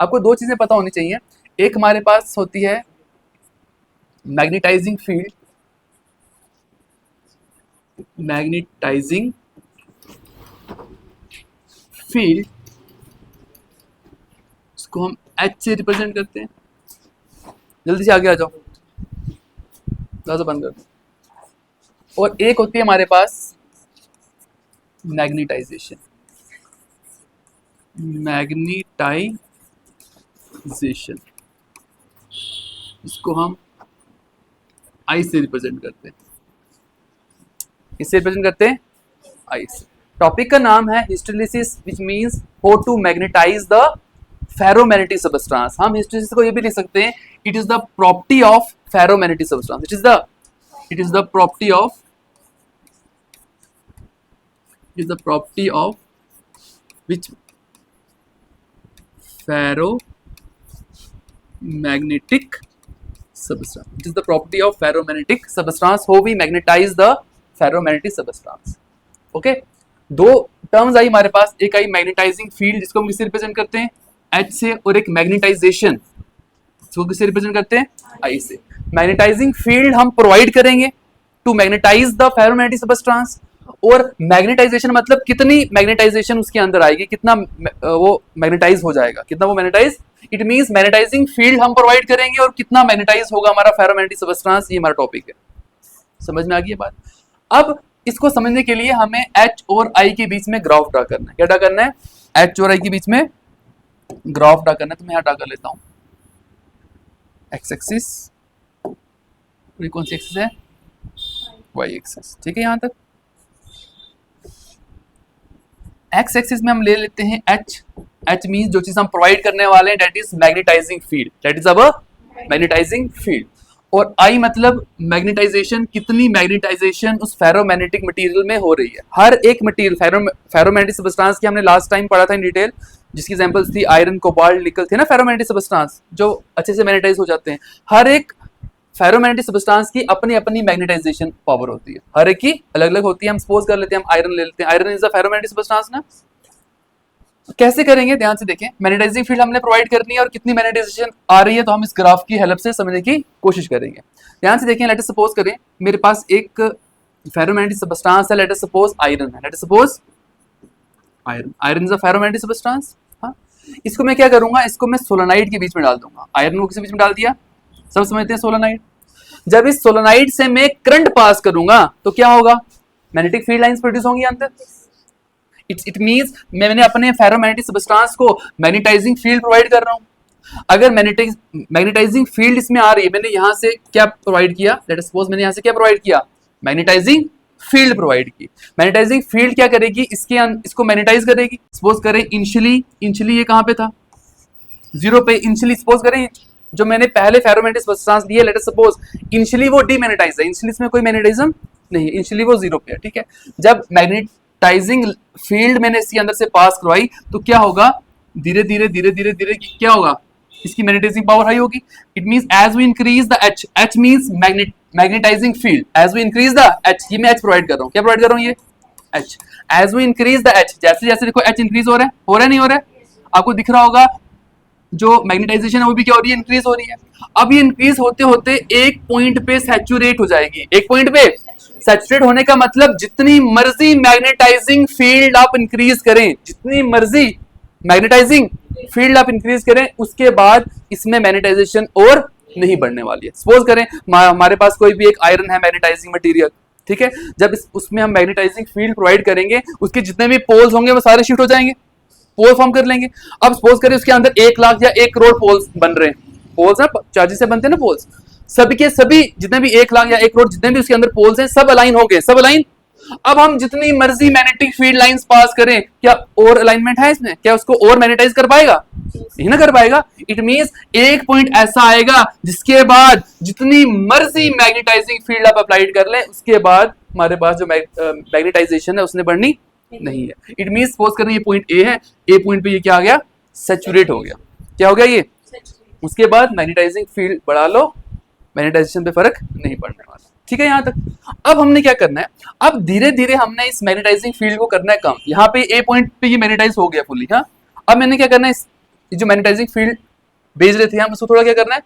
आपको दो चीजें पता होनी चाहिए। एक हमारे पास होती है मैग्नेटाइजिंग फील्ड, मैग्नेटाइजिंग फील्ड इसको हम एच से रिप्रेजेंट करते हैं। जल्दी से आगे आ जाओ, दरवाजा बंद कर दो। और एक होती है हमारे पास मैग्नेटाइजेशन, मैग्नेटाइजेशन इसको हम आई से रिप्रेजेंट करते हैं। किससे रिप्रेजेंट करते हैं? आई से। टॉपिक का नाम है hysteresis, which means how to magnetize the ferromagnetic substance. हम हिस्टेरेसिस को ये भी लिख सकते हैं, it is the property of ferromagnetic substance. It is the property of which ferromagnetic substance. It is the property of ferromagnetic substance how we magnetize the ferromagnetic substance. Okay, दो terms आई हमारे पास, एक आई magnetising field जिसको हम किससे represent करते हैं? H से, और एक मैग्नेटाइजेशन जिसको किससे रिप्रेजेंट करते हैं? आई से। मैग्नेटाइजिंग फील्ड हम प्रोवाइड करेंगे to magnetize the ferromagnetic substance, और मैग्नेटाइजेशन मतलब कितनी मैग्नेटाइजेशन उसके अंदर आएगी, कितना वो मैग्नेटाइज हो जाएगा, कितना वो magnetize. It means magnetizing field हम प्रोवाइड करेंगे और कितना मैग्नेटाइज होगा हमारा फेरोमैग्नेटिक सबस्टेंस, ये हमारा टॉपिक है। समझ में आ गई बात? अब इसको समझने के लिए हमें एच और आई के बीच में ग्राफ ड्रा करना है। क्या ड्रा करना है? एच और आई के बीच में ग्राफ ड्रा करना है। तो मैं यहाँ ड्रा कर लेता हूँ एक्स एक्सिस, कौन सी एक्सिस है? Y axis. ठीक है, यहाँ तक एक्स एक्सिस में हम ले लेते हैं एच। एच मींस जो चीज हम प्रोवाइड करने वाले हैं, that is magnetizing field, that is our magnetizing field. और आई मतलब मैग्नेटाइजेशन, कितनी मैग्नेटाइजेशन उस फेरोमैग्नेटिक मटेरियल में हो रही है। हर एक मटेरियल फेरोमैग्नेटिक सबस्टेंस की हमने लास्ट टाइम पढ़ा था इन डिटेल, जिसकी एग्जांपल्स थी आयरन, कोबाल्ट, निकल थे ना, फेरोमैग्नेटिक सबस्टेंस जो अच्छे से मैग्नेटाइज हो जाते हैं। हर एक फेरोमैग्नेटिक सबस्टेंस की अपनी अपनी मैग्नेटाइजेशन पावर होती है, हर एक की अलग अलग होती है। हम सपोज कर लेते हैं, हम आयरन ले लेते हैं, iron is a ferromagnetic substance ना। कैसे करेंगे? ध्यान से देखें, मैग्नेटाइजिंग फील्ड हमने प्रोवाइड करनी है और कितनी मैग्नेटाइजेशन आ रही है, तो हम इस ग्राफ की हेल्प से समझने की कोशिश करेंगे। ध्यान से देखें, लेट अस सपोज करें मेरे पास एक फेरोमैग्नेटिक सबस्टेंस है, लेट अस सपोज आयरन है, let us suppose iron is a ferromagnetic substance. हाँ, इसको मैं क्या करूंगा, इसको मैं सोलेनाइड के बीच में डाल दूंगा। आयरन को किसी बीच में डाल दिया, सब समझते हैं सोलेनाइड। जब इस सोलेनाइड से मैं करंट पास करूंगा तो क्या होगा? मैग्नेटिक फील्ड लाइंस प्रोड्यूस होंगी अंदर। इट मींस मैंने अपने फेरोमैग्नेटिक सबस्टेंस को मैग्नेटाइजिंग फील्ड प्रोवाइड कर रहा हूं। अगर मैग्नेटाइजिंग फील्ड इसमें आ रही है, मैंने यहां से क्या प्रोवाइड किया? लेट अस सपोज मैंने यहां से क्या प्रोवाइड किया? मैग्नेटाइजिंग फील्ड प्रोवाइड की। मैग्नेटाइजिंग फील्ड क्या करेगी? इसको मैग्नेटाइज करेगी। सपोज करें इनिशियली ये कहां पे था? जीरो पे। इनिशियली सपोज करें जो मैंने पहले फेरोमैग्नेटिक सबस्टेंस दिए, लेट अस सपोज इनिशियली वो डीमैग्नेटाइज है, इनिशियली इसमें कोई मैग्नेटिज्म नहीं है, इनिशियली वो जीरो पे है। ठीक है, जब मैग्नेटाइजिंग फील्ड मैंने इसके अंदर से पास करवाई तो क्या होगा? धीरे धीरे धीरे धीरे धीरे क्या होगा? इसकी मैग्नेटाइजिंग पावर हाई होगी। It means as we increase the H, H means magnetizing field, as we increase the H, ये मैं एच प्रोवाइड कर रहा हूँ। क्या प्रोवाइड कर रहा हूँ? ये H. As we increase the H, जैसे जैसे देखो एच इंक्रीज हो रहा है नहीं हो रहा है? आपको दिख रहा होगा जो मैग्नेटाइजेशन है वो भी क्या हो रही है? इंक्रीज हो रही है। अब ये इंक्रीज होते होते एक पॉइंट पे सैचुरेट हो जाएगी। एक पॉइंट पे सैचुरेट होने का मतलब जितनी मर्जी मैग्नेटाइजिंग फील्ड आप इंक्रीज करें, जितनी मर्जी मैग्नेटाइजिंग फील्ड आप इंक्रीज करें, उसके बाद इसमें मैग्नेटाइजेशन और नहीं बढ़ने वाली है। सपोज करें हमारे पास कोई भी एक आयरन है, मैग्नेटाइजिंग मटेरियल, ठीक है, जब उसमें हम मैग्नेटाइजिंग फील्ड प्रोवाइड करेंगे, उसके जितने भी पोल्स होंगे वो सारे शिफ्ट हो जाएंगे, पोल फॉर्म कर लेंगे। अब सपोज करें उसके अंदर 1 लाख या 1 करोड़ पोल्स बन रहे हैं। पोल्स ना चार्जेस से बनते हैं ना पोल्स, सभी के सभी जितने भी 1 लाख या 1 करोड़ जितने भी उसके अंदर पोल्स हैं सब अलाइन हो गए, सब अलाइन। अब हम जितनी मर्जी मैग्नेटिक फील्ड लाइंस पास करें, क्या और अलाइनमेंट है इसमें? क्या उसको और मैग्नेटाइज कर पाएगा? नहीं ना कर पाएगा। इट मींस एक पॉइंट ऐसा आएगा जिसके बाद जितनी मर्जी मैग्नेटाइजिंग फील्ड आप अप्लाइड कर लें, उसके बाद हमारे पास जो मैग्नेटाइजेशन है उसने बढ़नी नहीं है। इट मींस सपोज करें ये पॉइंट ए है, ए पॉइंट पे ये क्या आ गया? सैचुरेट हो गया। क्या हो गया ये? उसके बाद मैग्नेटाइजिंग फील्ड बढ़ा लो, मैग्नेटाइजेशन पे फर्क नहीं पड़ने वाला। ठीक है यहां तक। अब हमने क्या करना है? अब धीरे धीरे हमने इस मैग्नेटाइजिंग फील्ड को करना है कम। यहाँ पे ए पॉइंट पे ये मैग्नेटाइज हो गया फुल्ली। हाँ, अब मैंने क्या करना है? ये जो मैग्नेटाइजिंग फील्ड भेज रहे थे हम, उसको थोड़ा क्या करना है,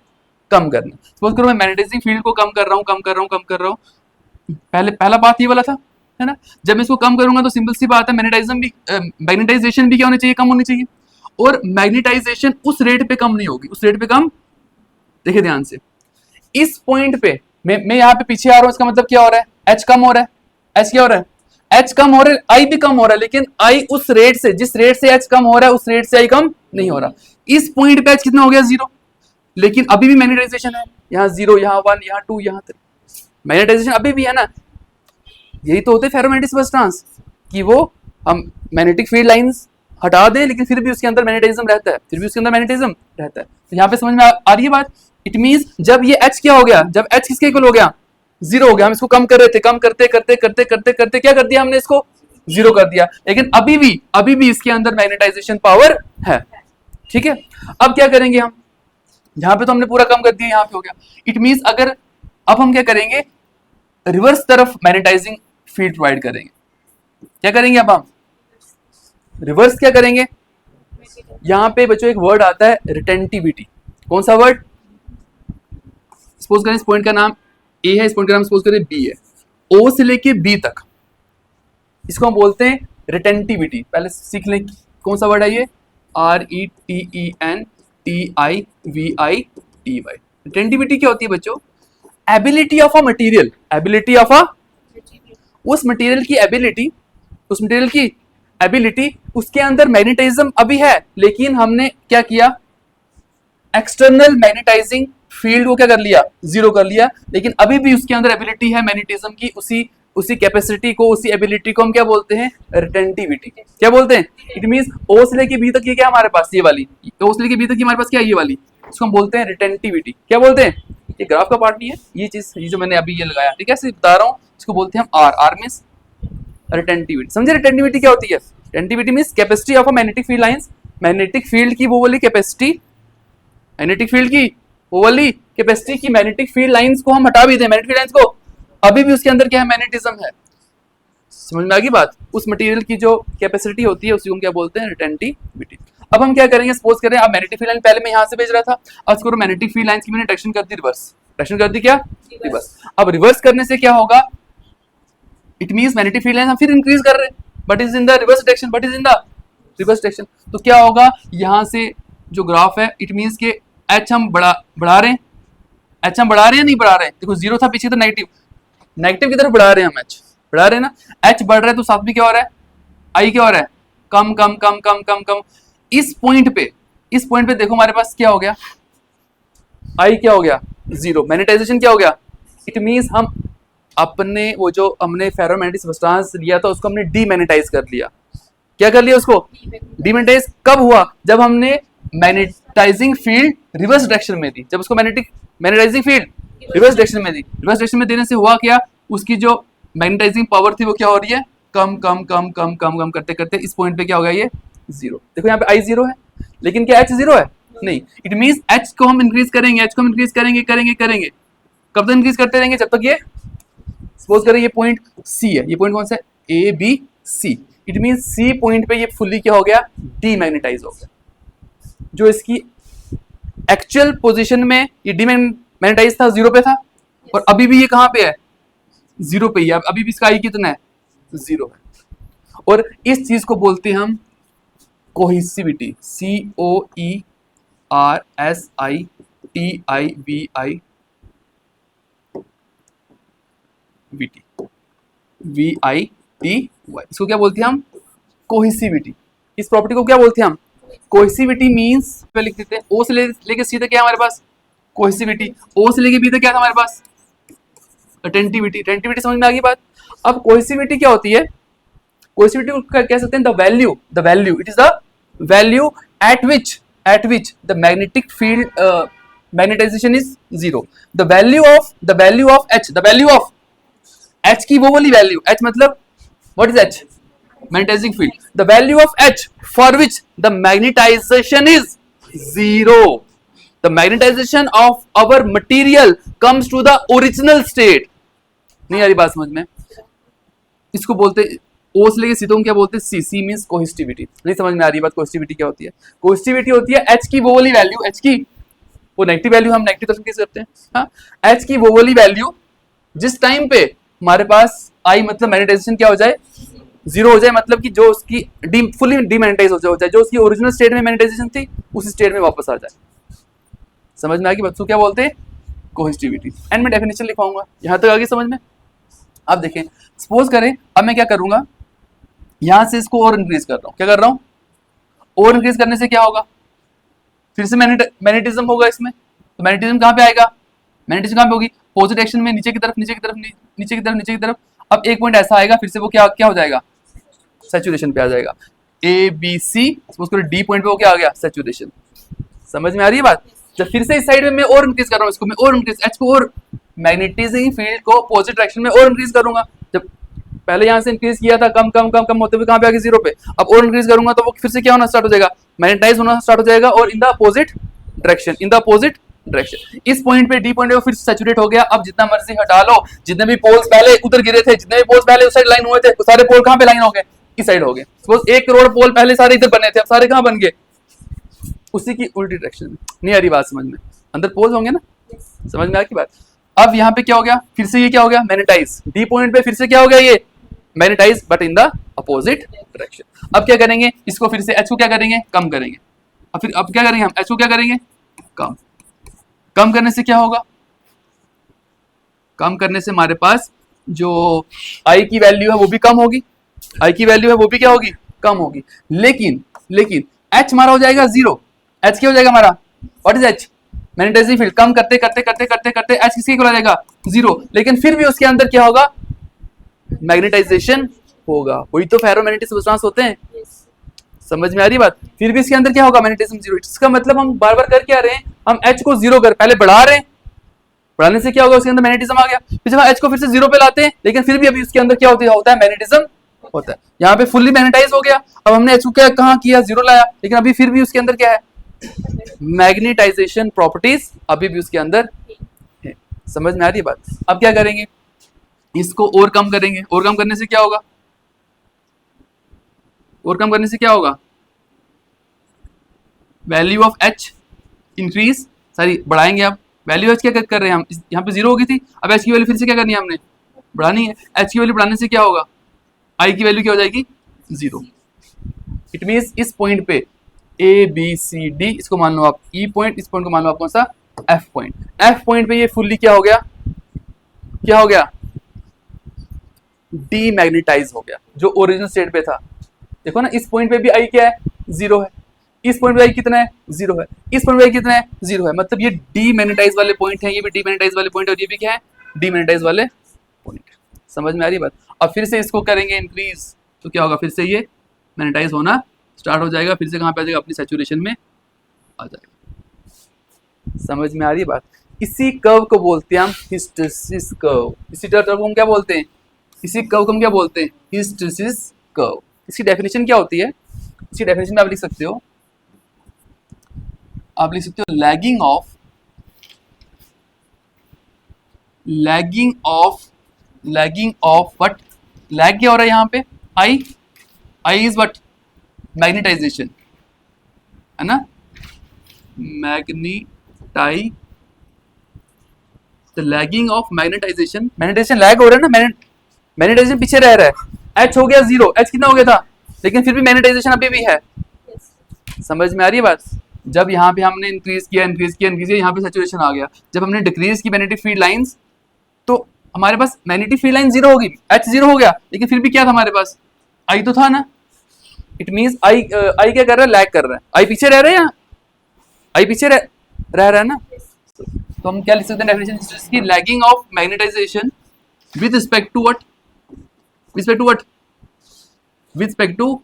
कम करना है। सपोज करो मैं मैग्नेटाइजिंग फील्ड को कम कर रहा हूँ, पहला बात ये वाला था, है ना। जब मैं इसको कम करूंगा तो सिंपल सी बात है, मैग्नेटाइजेशन भी क्या होनी चाहिए, कम होनी चाहिए। और मैग्नेटाइजेशन उस रेट पे कम नहीं होगी, उस रेट पे कम, देखिए ध्यान से, इस पॉइंट पे मैं यहाँ पे पीछे आ रहा हूँ, इसका मतलब क्या हो रहा है, एच कम हो रहा है, एच क्या हो रहा है, एच कम हो रहा है, आई भी कम हो रहा है, लेकिन आई उस रेट से, जिस रेट से एच कम हो रहा है उस रेट से आई कम नहीं हो रहा। इस पॉइंट पे एच कितना हो गया, 0, लेकिन अभी भी मैग्नेटाइजेशन है, यहाँ 0, यहाँ 1, यहाँ 2, यहाँ 3, मैग्नेटाइजेशन अभी भी है ना। यही तो होते फेरोमैग्नेटिक सबस्टेंस कि वो हम मैग्नेटिक फील्ड लाइंस हटा दें, लेकिन फिर भी उसके अंदर मैग्नेटिज्म रहता है, तो यहाँ पे समझ में आ रही है बात। इट मींस जब ये H क्या हो गया, जब H किसके इक्वल हो गया, 0 हो गया, हम इसको कम कर रहे थे, कम करते करते करते करते करते क्या कर दिया हमने, इसको 0 कर दिया, लेकिन अभी भी इसके अंदर मैग्नेटाइजेशन पावर है। ठीक है, अब क्या करेंगे हम, यहाँ पे तो हमने पूरा कम कर दिया, यहाँ पे हो गया। इट मींस अगर अब हम क्या करेंगे, रिवर्स तरफ मैग्नेटाइजिंग फील्ड प्रोवाइड करेंगे। क्या करेंगे अब हम, रिवर्स क्या करेंगे, यहां पे बच्चों एक वर्ड आता है रिटेंटिविटी। कौन सा वर्ड, सपोज करें इस पॉइंट का नाम ए है, इस पॉइंट का नाम सपोज करें बी है, ओ से लेके बी तक, इसको हम बोलते हैं रिटेंटिविटी। पहले सीख लें कौन सा वर्ड है ये, RETENTIVITY। रिटेंटिविटी क्या होती है बच्चों, ability of a material, ability of a, उस मटेरियल की एबिलिटी, उस मटेरियल की एबिलिटी, उसके अंदर मैग्नेटिज्म अभी है, लेकिन हमने क्या किया, एक्सटर्नल मैग्नेटाइजिंग फील्ड को क्या कर लिया, 0 कर लिया, लेकिन अभी भी उसके अंदर एबिलिटी है मैग्नेटिज्म की, उसी कैपेसिटी को, उसी एबिलिटी को हम क्या बोलते हैं, रिटेंटिविटी। क्या बोलते हैं, इट मींस ओ से लेके बी तक ये क्या हमारे पास, ये वाली ओ से लेके बी तक हमारे पास क्या है, ये वाली, इसको हम बोलते हैं रिटेंटिविटी। क्या बोलते हैं, ये ग्राफ का पार्ट नहीं है, ये चीज, ये जो मैंने अभी ये लगाया, ठीक है, सिर्फ बता रहा हूँ, इसको बोलते हैं हम आर मींस रिटेंटिविटी। समझे रिटेंटिविटी क्या होती है, retentivity means capacity of a magnetic field lines, magnetic field की वो वाली कैपेसिटी, मैग्नेटिक फील्ड की वो वाली कैपेसिटी की मैग्नेटिक फील्ड लाइंस को हम हटा भी दें, मैग्नेटिक फील्ड लाइंस को, अभी भी उसके अंदर क्या है, मैग्नेटिज्म है। समझ में आ गई बात, उस मटेरियल की जो कैपेसिटी होती है उसी को क्या बोलते हैं, रिटेंटिविटी। अब हम क्या करेंगे, सपोज करें अब मैग्नेटिक फील्ड लाइन पहले मैं यहां से भेज रहा था, अब इसको मैग्नेटिक फील्ड लाइंस की मैंने डायरेक्शन कर दी रिवर्स, डायरेक्शन कर दी क्या, रिवर्स। अब रिवर्स करने से क्या होगा, it means magnetic field line हम फिर इंक्रीज कर रहे हैं, but is in the reverse direction, but is in the reverse direction. तो क्या होगा, यहां से जो ग्राफ है, इट मींस के एच हम बढ़ा रहे हैं, एच हम बढ़ा रहे हैं नहीं बढ़ा रहे हैं, देखो 0 था पीछे तो नेगेटिव की तरफ बढ़ा रहे हैं हम, एच बढ़ा रहे हैं ना, एच बढ़ रहा है तो साथ में क्या हो रहा है, आई क्या हो रहा है, कम कम कम कम कम कम। इस पॉइंट पे देखो हमारे पास क्या हो गया, आई क्या हो गया, 0, मैग्नेटाइजेशन क्या हो गया। इट मींस हम अपने वो जो हमने फेरोमैग्नेटिक सब्सटेंस लिया था उसको हमने डीमैग्नेटाइज कर लिया। क्या कर लिया उसको, डीमैग्नेटाइज कब हुआ, जब हमने मैग्नेटाइजिंग फील्ड रिवर्स डायरेक्शन में दी, जब उसको मैग्नेटाइजिंग फील्ड रिवर्स डायरेक्शन में दी, रिवर्स डायरेक्शन में देने से हुआ क्या, उसकी जो मैग्नेटाइजिंग पावर थी वो क्या हो रही है, कम कम कम कम कम कम करते करते इस पॉइंट पे क्या हो गया, ये 0। देखो यहाँ पे आई 0 है, लेकिन क्या एच 0 है, नहीं। इट मींस एच को हम इंक्रीज करेंगे, एच को हम इंक्रीज करेंगे करेंगे करेंगे, कब तक इंक्रीज करते रहेंगे, जब तक ये, सपोज करें ये पॉइंट सी है, ये पॉइंट कौन सा है, A B C. It means C point पे ये फुल्ली क्या हो गया, डीमैग्नेटाइज हो गया। जो इसकी एक्चुअल पोजीशन में ये डीमैग्नेटाइज था, 0 पे था, और अभी भी ये कहां पे है, 0 पे ही है, अभी भी इसका आई कितना है, 0 है। और इस चीज को बोलते हैं हम कोहेसिविटी, COERSITIVITY, इसको क्या बोलते हैं हम, कोहेसिविटी। इस प्रॉपर्टी को क्या बोलते हैं हम, कोहेसिविटी मींस, पे लिख देते हैं, ओ से लेके सी तक क्या हमारे पास, कोहेसिविटी, ओ से लेके बी तक क्या था हमारे पास, रिटेंटिविटी। रिटेंटिविटी समझ में आ गई बात। अब कोहेसिविटी क्या होती है, कोहेसिविटी को कह सकते हैं the value, it is the value at which the magnetic field magnetization is 0। The value of H, the value of H की वो वाली वैल्यू, एच मतलब what is H, magnetising field, the value of H for which the magnetization is 0। The magnetization of our material comes to the original state। नहीं आ रही बात समझ में, इसको बोलते ओ से लेके सी तक क्या बोलते हैं, सी, सी मींस कोहिस्टिविटी। नहीं समझ में आ रही बात, कोहिस्टिविटी क्या होती है? कोहिस्टिविटी होती है एच की वो वाली वैल्यू, एच की वो नेगेटिव वैल्यू, हम नेगेटिव तरफ इंक्रीज करते हैं, हाँ, एच की वो वाली वैल्यू जिस टाइम पे हमारे पास आई मतलब मैग्नेटाइजेशन क्या हो जाए, जीरो हो जाए, मतलब कि जो उसकी फुली डीमैग्नेटाइज हो जाए, जो उसकी ओरिजिनल स्टेट में मैग्नेटाइजेशन थी उस स्टेट में वापस आ जाए। समझ में आ गई बच्चों क्या बोलते हैं, कोहिस्टिविटी। एंड मैं डेफिनेशन लिखवाऊंगा, यहां तक आगे समझ में। अब देखें, सपोज करें अब मैं क्या करूंगा, यहां से इसको और इंक्रीज कर रहा हूं, क्या कर रहा हूं, और इंक्रीज करने से क्या होगा, फिर से मैग्नेटिज्म होगा इसमें। तो मैग्नेटिज्म कहां पे आएगा, मैग्नेटिज्म कहां पे होगी, पॉजिटिव डायरेक्शन में, नीचे की तरफ, नीचे की तरफ, नीचे की तरफ, नीचे की तरफ। अब एक पॉइंट ऐसा आएगा, फिर से वो क्या क्या हो जाएगा, सैचुरेशन पे आ जाएगा। ए बी सी, सपोज करो डी पॉइंट पे वो क्या आ गया, सैचुरेशन। समझ में आ रही है बात? जब फिर से इस साइड में मैं और इंक्रीज कर रहा हूँ इसको, मैं और इंक्रीज, एच को और मैग्नेटाइजिंग फील्ड को पॉजिटिव डायरेक्शन में और इंक्रीज करूंगा। जब पहले यहां से इंक्रीज किया था कम कम कम कम होते हुए कहां पे आ गया, जीरो पे। अब और इंक्रीज करूंगा तो वो फिर से क्या होना स्टार्ट हो जाएगा, मैग्नेटाइज होना स्टार्ट हो जाएगा, और इन the opposite direction, in the opposite direction. इस पॉइंट पे डी पॉइंट पे फिर सैचुरेट हो गया। अब जितना मर्जी हटा लो, जितने भी पोल्स पहले उधर गिरे थे, जितने भी पोल्स पहले उस साइड लाइन हुए थे, वो सारे पोल कहां पे लाइन हो गए, इस साइड हो गए। सपोज 1 करोड़ पोल पहले सारे इधर बने थे, अब सारे कहां बन गए, उसी की उल्टी डायरेक्शन में। नहीं आ रही बात समझ में, अंदर पोल्स होंगे ना, समझ में आ की बात। अब यहाँ पे क्या हो गया, फिर से ये क्या हो गया, मैग्नेटाइज। डी पॉइंट पे फिर से क्या हो गया, ये magnetize but in the opposite direction. अब क्या करेंगे, इसको फिर से एच को क्या करेंगे, कम करेंगे। अब क्या करेंगे हम, एच को क्या करेंगे, कम। कम करने से क्या होगा, कम करने से हमारे पास जो आई की वैल्यू है वो भी कम होगी, आई की वैल्यू है वो भी क्या होगी, कम होगी। लेकिन एच हमारा हो जाएगा जीरो। एच क्या हो जाएगा हमारा, what is H, magnetising field. कम करते करते करते करते करते एच किसके हो जाएगा, जीरो। लेकिन फिर भी उसके अंदर क्या होगा, मैग्नेटाइजेशन होगा। वही तो फेरोमैग्नेटिक रेजोनेंस होते हैं। समझ में आ रही बात? फिर भी इसके अंदर क्या होगा, मैग्नेटिज्म जीरो। इसका मतलब हम बार बार कर क्या रहे हैं, हम एच को जीरो कर पहले बढ़ा रहे हैं, बढ़ाने से क्या होगा, उसके अंदर मैग्नेटिज्म आ गया। फिर जब एच को फिर से जीरो पे लाते हैं, लेकिन फिर भी अभी उसके अंदर क्या होता है, मैग्नेटिज्म होता है। यहाँ पे फुल्ली मैग्नेटाइज हो गया। अब हमने एच को क्या कहाँ किया, जीरो लाया, लेकिन अभी फिर भी उसके अंदर क्या है, मैग्नेटाइजेशन प्रॉपर्टीज अभी भी उसके अंदर है। समझ में आ रही है बात? अब क्या करेंगे, इसको और कम करेंगे। और कम करने से क्या होगा, और कम करने से क्या होगा, value of H increase, sorry बढ़ाएंगे। अब वैल्यू एच क्या कर रहे हैं हम, यहाँ पे जीरो हो गई थी, अब एच की वैल्यू फिर से क्या करनी है हमने, बढ़ानी है। एच की वैल्यू बढ़ाने से क्या होगा, आई की वैल्यू क्या हो जाएगी, जीरो। इट मीन्स इस पॉइंट पे ए बी सी डी, इसको मान लो आप ई पॉइंट, इस पॉइंट को मान लो आप कौन सा, एफ पॉइंट। एफ पॉइंट पे ये फुल्ली क्या हो गया, क्या हो गया, डीमैग्नेटाइज हो गया, जो ओरिजिनल स्टेट पे था। देखो ना, इस पॉइंट पे भी आई क्या है, जीरो है। इस पॉइंट पे आई कितना है, जीरो है। इस पॉइंट पे आई कितना है, जीरो है। मतलब ये डीमैग्नेटाइज वाले पॉइंट है, ये भी डीमैग्नेटाइज वाले पॉइंट है, और ये भी क्या है, डीमैग्नेटाइज वाले पॉइंट। समझ में आ रही बात? अब फिर से इसको करेंगे इंक्रीज, तो क्या होगा, फिर से ये मैग्नेटाइज होना स्टार्ट हो जाएगा। फिर से कहाँ पे आ जाएगा, अपनी सैचुरेशन में आ जाएगा। समझ में आ रही बात? इसी कर्व को बोलते हैं हम हिस्टेरिसिस कर्व। इसी कर्व को हम क्या बोलते हैं, इसी कर्व को हम क्या बोलते हैं, हिस्टेरिसिस कर्व। इसकी डेफिनेशन क्या होती है, इसकी डेफिनेशन में आप लिख सकते हो, आप लिख सकते हो लैगिंग ऑफ व्हाट, लैग क्या हो रहा है यहाँ पे, आई इज व्हाट, मैग्नेटाइजेशन, है ना, magnetize, the lagging of magnetization. Magnetization lag हो रहा है ना, मैग्नेटाइजेशन पीछे रह रहा है। एच हो गया जीरो, एच कितना हो गया था, लेकिन फिर भी मैग्नेटाइजेशन अभी भी है। समझ में आ रही है बात? जब यहाँ पे हमने इंक्रीज किया, यहाँ पे सैचुरेशन आ गया। जब हमने डिक्रीज की मैग्नेटिक फील्ड लाइंस, तो हमारे पास मैग्नेटिक फील्ड लाइन जीरो होगी, एच जीरो हो गया, लेकिन फिर भी क्या था हमारे पास, आई तो था ना। इट मीन्स आई क्या कर रहा है, लैग कर रहा है। आई पीछे रह रहा है, या आई पीछे रह रहा है ना। तो हम क्या लिख सकते हैं डेफिनेशन की, lagging of magnetization with respect to what, with respect to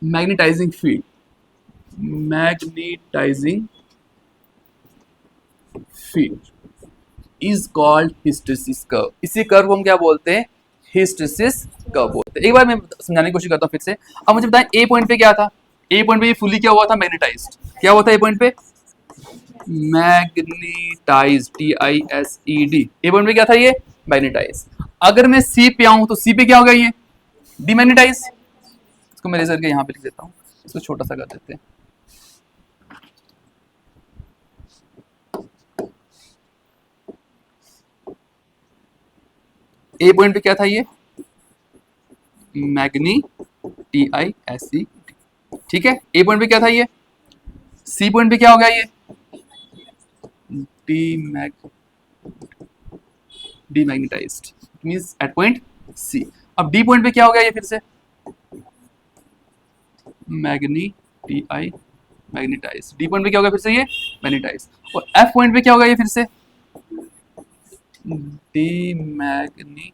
magnetizing field, magnetizing field is called hysteresis curve. इसी कर्व को हम क्या बोलते हैं, हिस्टेरिसिस कर्व बोलते हैं। एक बार मैं समझाने की कोशिश करता हूं फिर से। अब मुझे बताएं, ए पॉइंट पे क्या था, ए पॉइंट पे ये फुली क्या हुआ था, मैग्नेटाइज्ड। क्या हुआ था ए पॉइंट पे, मैग्नेटाइज्ड, TISED। ए पॉइंट पे क्या था, ये मैग्नेटाइज। अगर मैं सी पे आऊं तो सी पे क्या होगा, ये डीमैग्नेटाइज, इसको मैं लेजर के यहाँ पे लिख देता हूँ, इसको छोटा सा कर देते हैं। ए पॉइंट पे क्या था ये, मैग्नीटाइज, ठीक है। ए पॉइंट पे क्या था ये, सी पॉइंट पे क्या हो गया ये, डीमैग्नेटाइज्ड, मींस एट पॉइंट सी। अब डी पॉइंट पे क्या हो गया ये फिर से, मैग्नेटाइज, डी पॉइंट पे क्या होगा फिर से ये मैग्नेटाइज। और एफ पॉइंट पे क्या होगा ये फिर से डीमैग्नेटाइज।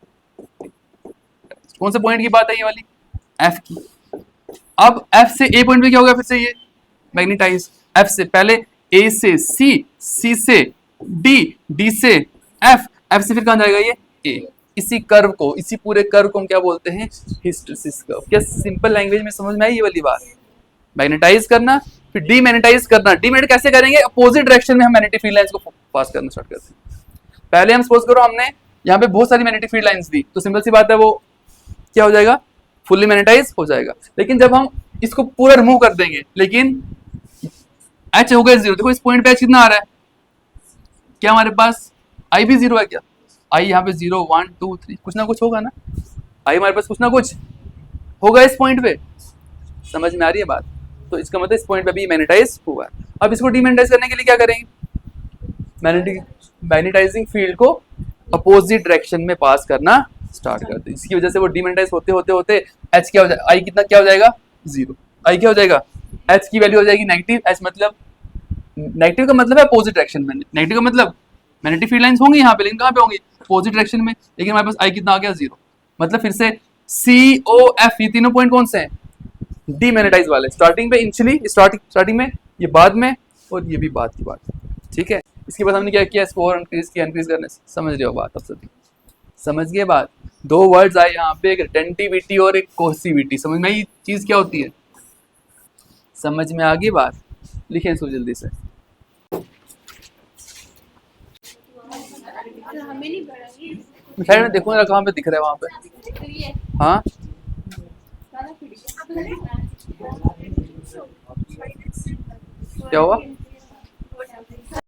कौन से पॉइंट की बात है ये वाली, एफ की। अब एफ से ए पॉइंट पे क्या होगा फिर से ये मैग्नेटाइज। एफ से पहले ए से सी, सी से डी, डी से एफ, एफ से फिर कहां जाएगा ये ए। इसी कर्व को, इसी पूरे कर्व को हम क्या बोलते हैं, हिस्टेरेसिस कर्व। क्या सिंपल लैंग्वेज में समझ में आई ये वाली बात, मैग्नेटाइज करना फिर डीमैग्नेटाइज करना। डीमैग्नेट कैसे करेंगे, अपोजिट डायरेक्शन में हम मैग्नेटिक फील्ड लाइंस को पास करना स्टार्ट करते हैं। पहले हम सपोज करो हमने यहाँ पे बहुत सारी मैग्नेटिक फील्ड लाइंस दी, तो सिंपल सी बात है वो क्या हो जाएगा, फुल्ली मैग्नेटाइज हो जाएगा। लेकिन जब हम इसको पूरा रिमूव कर देंगे, लेकिन एच हो गया जीरो, देखो इस पॉइंट पे एच कितना आ रहा है, क्या हमारे पास आई भी जीरो है क्या, आई यहाँ पे 0 1 2 3 कुछ ना कुछ होगा ना, आई हमारे पास कुछ ना कुछ होगा इस पॉइंट पे, समझ में आ रही है बात। तो इसका मतलब इस पॉइंट पे भी मैग्नेटाइज हुआ है। अब इसको डीमैग्नेटाइज करने के लिए क्या करेंगे, मैग्नेटाइजिंग फील्ड को अपोजिट डायरेक्शन में पास करना स्टार्ट कर दें। इसकी वजह से वो डीमैग्नेटाइज होते होते होते एच क्या हो जाएगा, आई कितना क्या हो जाएगा जीरो, आई क्या हो जाएगा, एच की वैल्यू हो जाएगी नेगेटिव। एच मतलब नेगेटिव का मतलब है अपोजिट डायरेक्शन में, नेगेटिव का मतलब मैग्नेटिक फील्ड लाइंस होंगी यहाँ पे, लेकिन कहाँ पे होंगी, अपोजिट डायरेक्शन में। लेकिन हमारे पास आई कितना आ गया जीरो, मतलब फिर से सी ओ एफ, ये तीनों पॉइंट कौन से हैं, डीमैग्नेटाइज वाले। स्टार्टिंग पे इनिशियली स्टार्टिंग में, ये बाद में, और ये भी बाद की बात, ठीक है। इसके बाद हमने क्या किया, इसको और इंक्रीज किया, इंक्रीज करने से, समझ रहे हो बात, अब सभी समझ गए बात। दो वर्ड्स आए यहाँ पे, एक रिटेंटिविटी और एक कोहेसिविटी। समझ में ये चीज क्या होती है, समझ में आ गई बात, लिखें इसको जल्दी से। साइड में देखो ना कहाँ पे दिख रहा है, वहां पे, हाँ क्या हुआ,